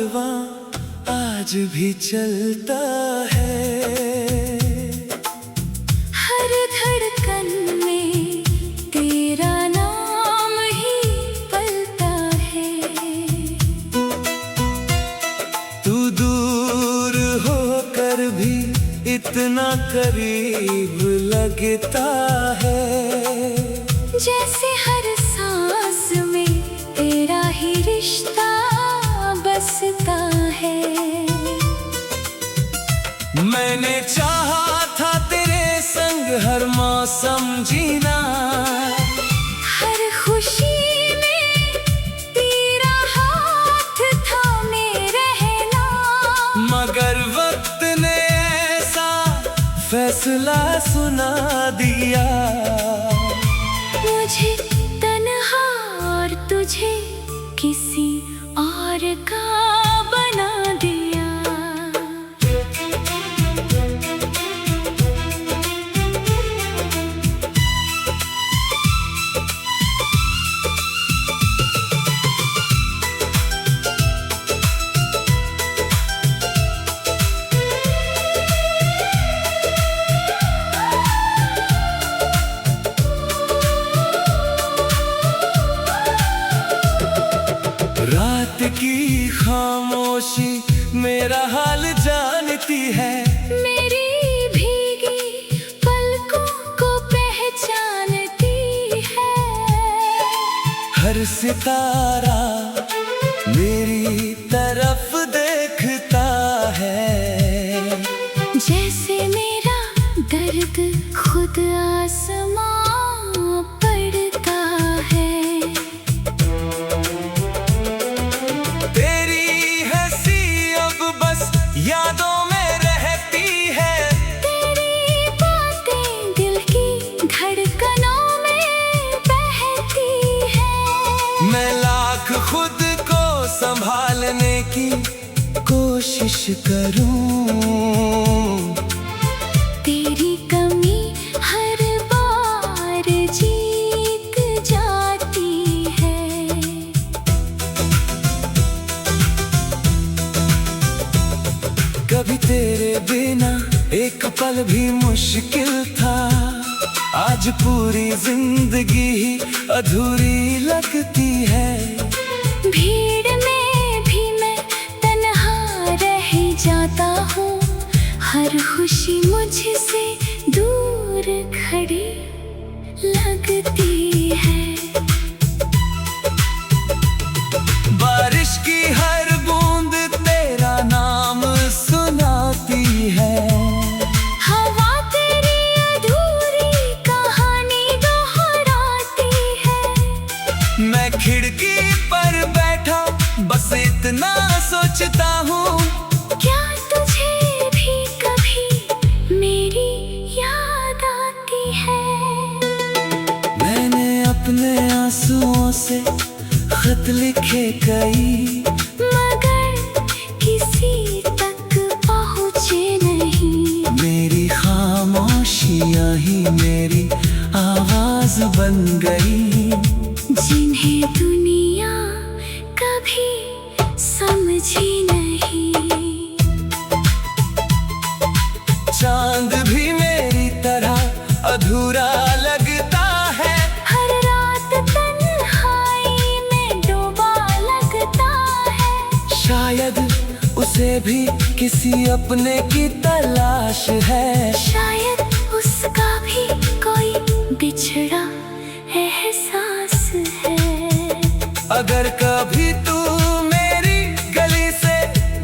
कारवां आज भी चलता है। हर धड़कन में तेरा नाम ही पलता है। तू दूर होकर भी इतना करीब लगता है। जैसे हर सांस में तेरा ही रिश्ता बसता है। मैंने चाहा था तेरे संग हर मौसम जीना, हर खुशी में तेरा हाथ थामे रहना। मगर वक्त ने ऐसा फैसला सुना दिया। मुझे तन्हा और तुझे किसी और का बना दिया। रात की खामोशी मेरा हाल जानती है। मेरी भीगी पलकों को पहचानती है। हर सितारा मेरी तरफ देखता है। जैसे मेरा दर्द खुद आसमां पड़ता है। तेरी हंसी अब बस यादों में रहती है। तेरी बातें दिल की धड़कनों में बहती है। मैं लाख खुद को संभालने की कोशिश करूं, तेरी कमी हर बार जीत जाती है। कभी तेरे बिना एक पल भी मुश्किल था। आज पूरी जिंदगी ही अधूरी लगती है। भीड़ में भी मैं तन्हा रह जाता हूँ। हर खुशी मुझसे दूर खड़ी लगती है। बारिश की हर बूंद तेरा नाम सुनाती है। हवा तेरी अधूरी कहानी दोहराती है। मैं खिड़की पर बैठा बस इतना सोचता हूँ, क्या तुझे भी कभी मेरी याद आती है। मैंने अपने आंसुओं से खत लिखे कई, मगर किसी तक पहुँचे नहीं। मेरी खामोशियाँ ही मेरी आवाज बन गई। जिन्हें दुनिया कभी समझी नहीं। चांद भी मेरी तरह अधूरा लगता है। हर रात तन्हाई में डूबा लगता है। शायद उसे भी किसी अपने की तलाश है। शायद उसका भी कोई बिछड़ा एहसास है। अगर कभी तू मेरी गली से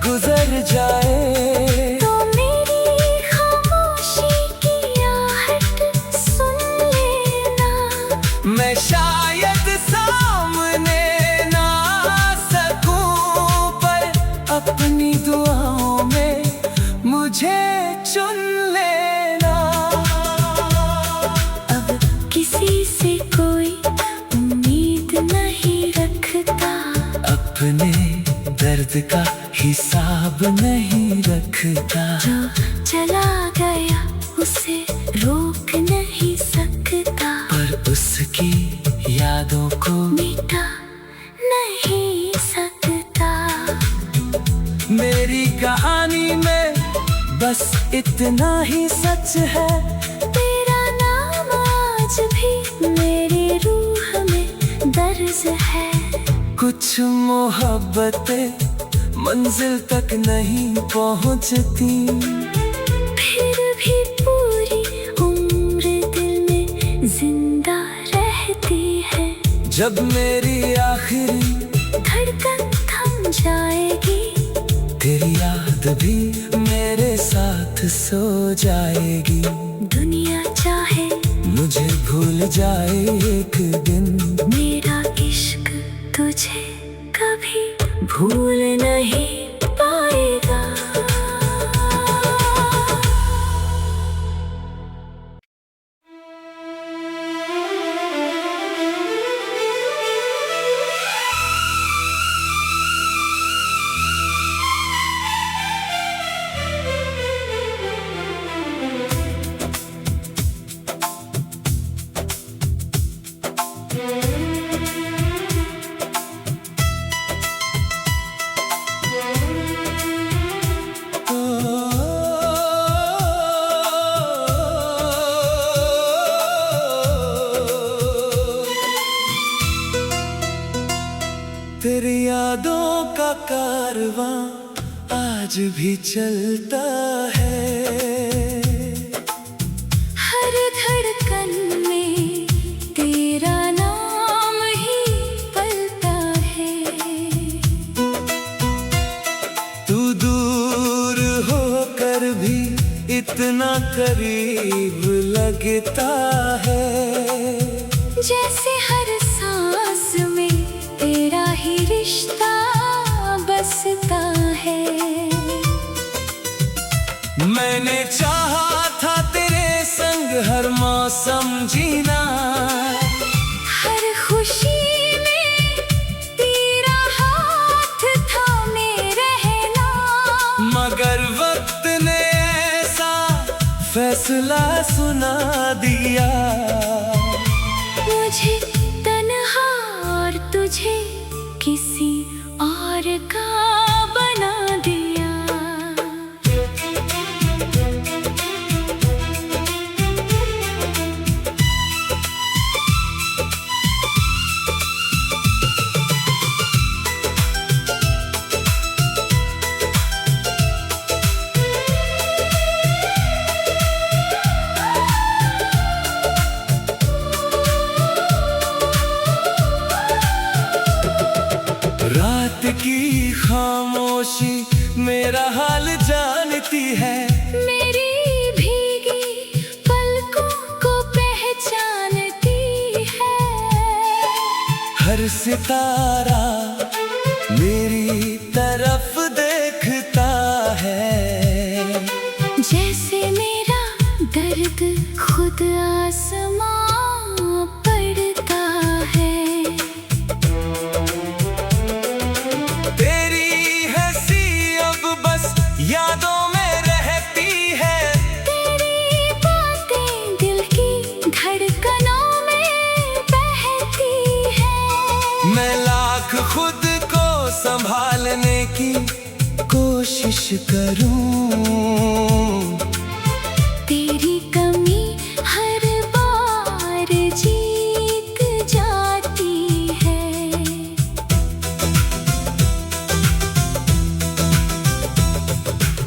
गुजर जाए, तो मेरी खामोशी की आहट सुन लेना। मैं शायद सामने ना आ सकूं, पर अपनी दुआओं में मुझे चुन लेना। अब किसी से कोई उम्मीद नहीं रखता। अपने दर्द का हिसाब नहीं रखता। जो चला गया उसे रोक नहीं सकता। पर उसकी यादों को मिटा नहीं सकता। बस इतना ही सच है। तेरा नाम आज भी मेरी रूह में दर्ज है। कुछ मोहब्बतें मंजिल तक नहीं पहुंचती, फिर भी पूरी उम्र दिल में जिंदा रहती है। जब मेरी आखिरी धड़कन थम जाएगी, तेरी याद भी मेरे साथ सो जाएगी। दुनिया चाहे मुझे भूल जाए एक दिन, मेरा इश्क तुझे कभी भूल नहीं पाएगा। तेरी यादों का कारवां आज भी चलता है। हर धड़कन में तेरा नाम ही पलता है। तू दूर होकर भी इतना करीब लगता है। जैसे हर सांस में तेरा ही रिश्ता बसता है। मैंने चाहा था तेरे संग हर मौसम जीना, हर खुशी में तेरा हाथ थामे रहना। मगर वक्त ने ऐसा फैसला सुना दिया, मुझे तन्हा और तुझे किसी और का बना दिया। रात की खामोशी मेरा हाल जानती है। मेरी भीगी पलकों को पहचानती है। हर सितारा मेरी तरफ देखता है। जैसे मेरा दर्द खुद आसमां पड़ता है। यादों में रहती है। तेरी बातें दिल की धड़कनों में बहती है। मैं लाख खुद को संभालने की कोशिश करूं, तेरी कमी हर बार जीत जाती है।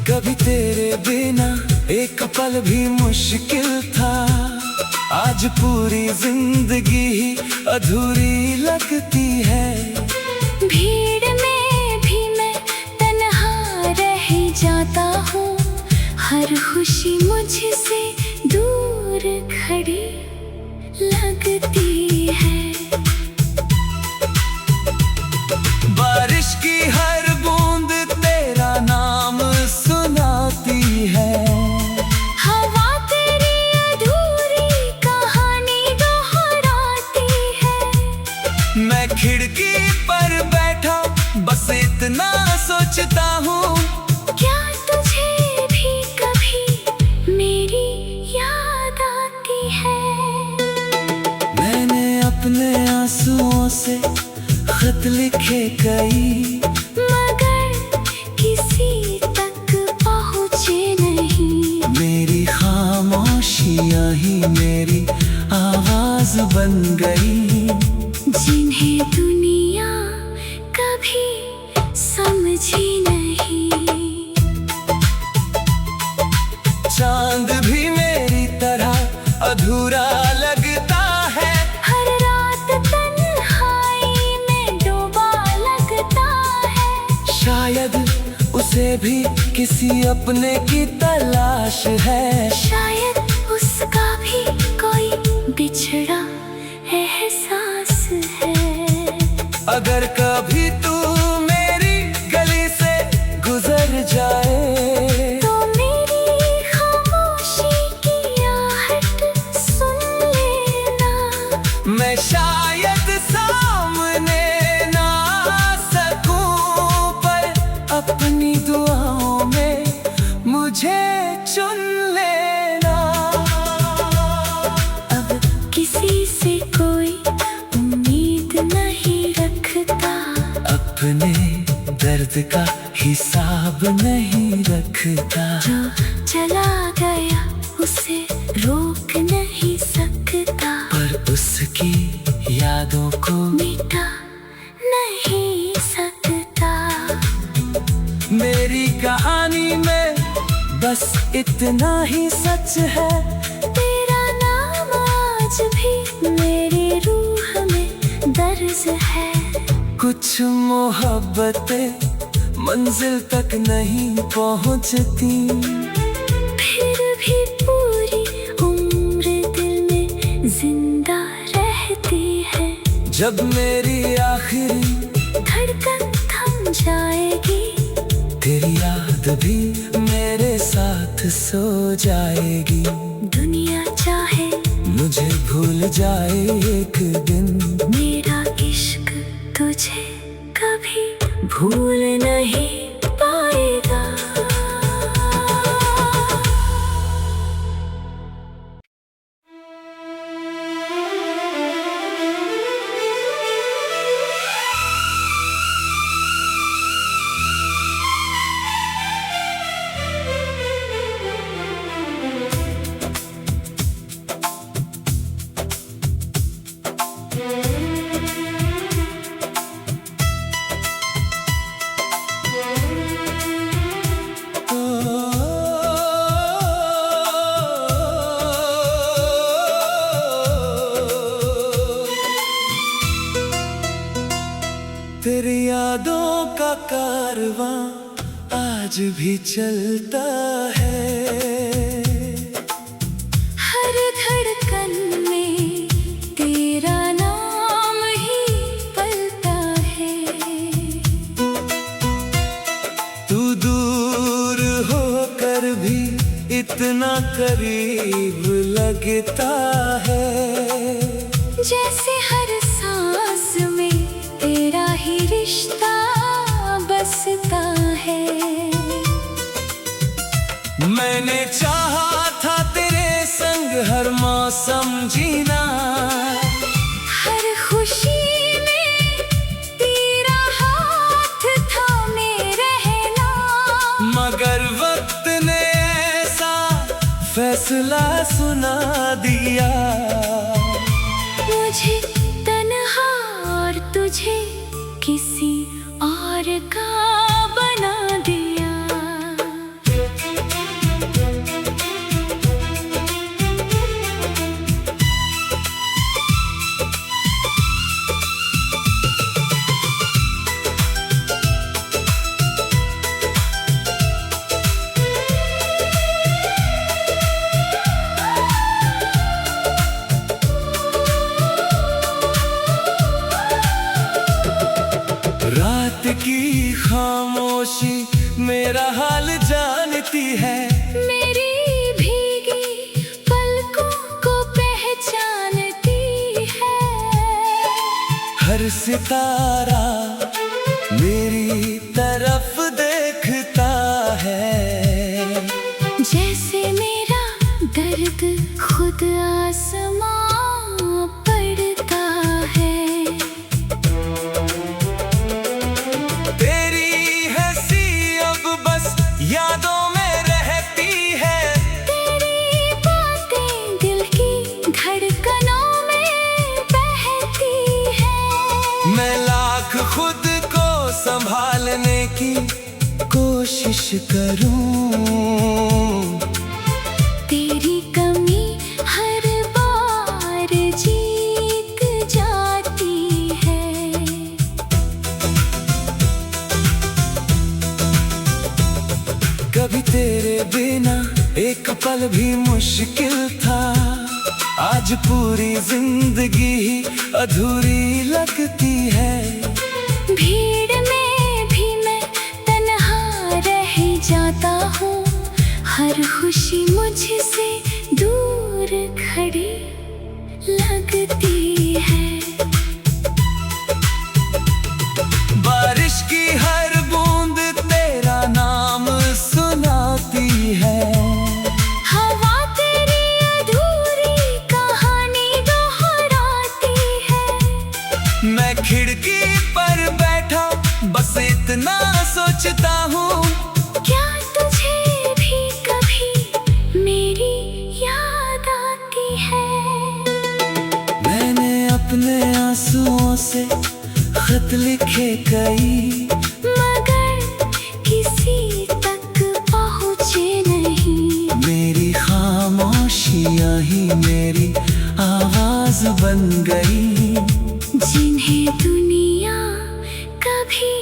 कभी तेरे बिना एक पल भी मुश्किल था, आज पूरी जिंदगी ही अधूरी लगती है। भीड़ में भी मैं तन्हा रह जाता हूँ, हर खुशी मुझसे दूर खड़ी लगती है। बारिश की हर बूंद तेरा नाम सुनाती है। हवा तेरी अधूरी कहानी दोहराती है। मैं खिड़की पर बैठा बस इतना सोचता हूँ, क्या तुझे भी कभी मेरी याद आती है। मैंने अपने आंसुओं से खत लिखे कई, मगर किसी तक पहुँचे नहीं। ही मेरी आवाज बन गई। जिन्हें दुनिया कभी समझी नहीं। चांद भी मेरी तरह अधूरा लगता है। हर रात तन्हाई में डूबा लगता है। शायद उसे भी किसी अपने की तलाश है। शायद उसका भी कोई बिछड़ा एहसास है। अगर कभी तू मेरी गली से गुजर जाए तो मेरी खामोशी की आहट सुन लेना। मैं शायद सामने ना आ सकूं, पर अपनी दुआओं में मुझे चुन लेना। अब किसी से कोई उम्मीद नहीं रखता। अपने दर्द का हिसाब नहीं रखता। जो चला गया उसे रोक नहीं सकता। पर उसकी यादों को मिटा नहीं सकता। मेरी कहानी में बस इतना ही सच है। तेरा नाम आज भी मेरी रूह में दर्ज है। कुछ मोहब्बतें मंजिल तक नहीं पहुंचती, फिर भी पूरी उम्र दिल में जिंदा रहती है। जब मेरी आखिरी धड़कन थम जाएगी, तेरी याद भी मेरे साथ सो जाएगी। दुनिया चाहे मुझे भूल जाए एक दिन, मेरा इश्क तुझे कभी भूल नहीं पाएगा। तेरी यादों का कारवां आज भी चलता है। हर धड़कन में तेरा नाम ही पलता है। तू दूर होकर भी इतना करीब लगता है। जैसे हर सांस में तेरा ही रिश्ता बसता है। मैंने चाहा था तेरे संग हर मौसम जीना, हर खुशी में तेरा हाथ थामे रहना। मगर वक्त ने ऐसा फैसला सुना दिया। मुझे तन्हा और तुझे किसी और का बना दिया। रात की खामोशी मेरा हाल जानती है। मेरी भीगी पलकों को पहचानती है। हर सितारा मेरी तरफ देखता है। जैसे मेरा दर्द खुद आसमां पड़ता है। तेरी हंसी अब बस यादों में रहती है। तेरी बातें दिल संभालने की कोशिश करूं। तेरी कमी हर बार जीत जाती है। कभी तेरे बिना एक पल भी मुश्किल था, आज पूरी जिंदगी ही अधूरी लगती है। भीड़ में भी मैं तन्हा रह जाता हूँ, हर खुशी मुझसे दूर खड़ी लगती है। बारिश की हर बूंद तेरा नाम सुनाती है। हवा तेरी अधूरी कहानी दोहराती है। मैं खिड़की पर बैठा बस इतना सोचता हूँ, क्या तुझे भी कभी मेरी याद आती है? मैंने अपने आंसुओं से खत लिखे कई, मगर किसी तक पहुँचे नहीं। मेरी खामोशियाँ ही मेरी आवाज बन गई, जिन्हें दुनिया कभी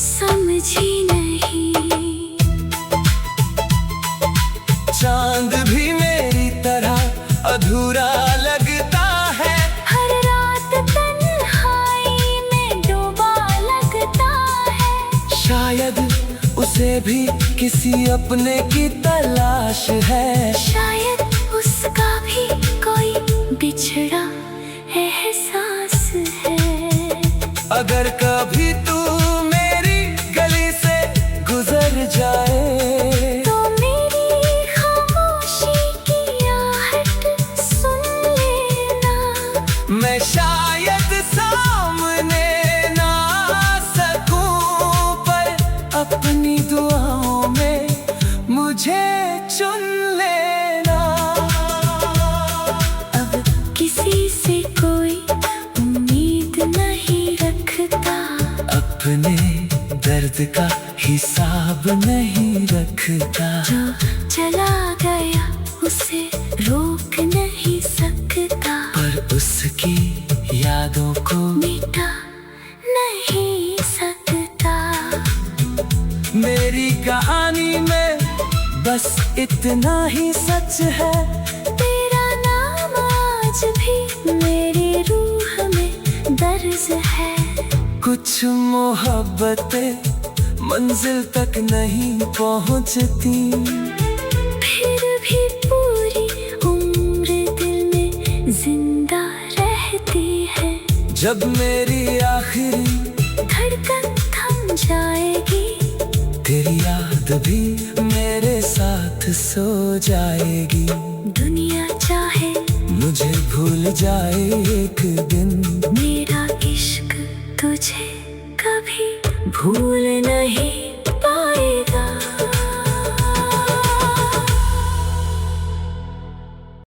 समझी नहीं। चांद भी मेरी तरह अधूरा लगता है। हर रात तन्हाई में डूबा लगता है। शायद उसे भी किसी अपने की तलाश है। शायद उसका भी कोई बिछड़ा एहसास है। अगर कभी तू मेरी गली से गुजर जाए, तो मेरी खामोशी की आहट सुन लेना। मैं शायद सामने ना आ सकूं, पर अपनी दुआओं में मुझे चुन लेना। अब किसी से कोई उम्मीद नहीं रखता, अपने दर्द का हिसाब नहीं रखता। जो चला गया उसे रोक नहीं सकता, पर उसकी यादों को मिटा नहीं सकता। मेरी कहानी में बस इतना ही सच है। तेरा नाम आज भी मेरी रूह में दर्ज है। कुछ मोहब्बतें मंजिल तक नहीं पहुंचती, फिर भी पूरी उम्र दिल में जिंदा रहती है। जब मेरी आखिरी धड़कन थम जाएगी, तेरी याद भी मेरे साथ सो जाएगी। दुनिया चाहे मुझे भूल जाए एक दिन, मेरा इश्क तुझे कभी भूल नहीं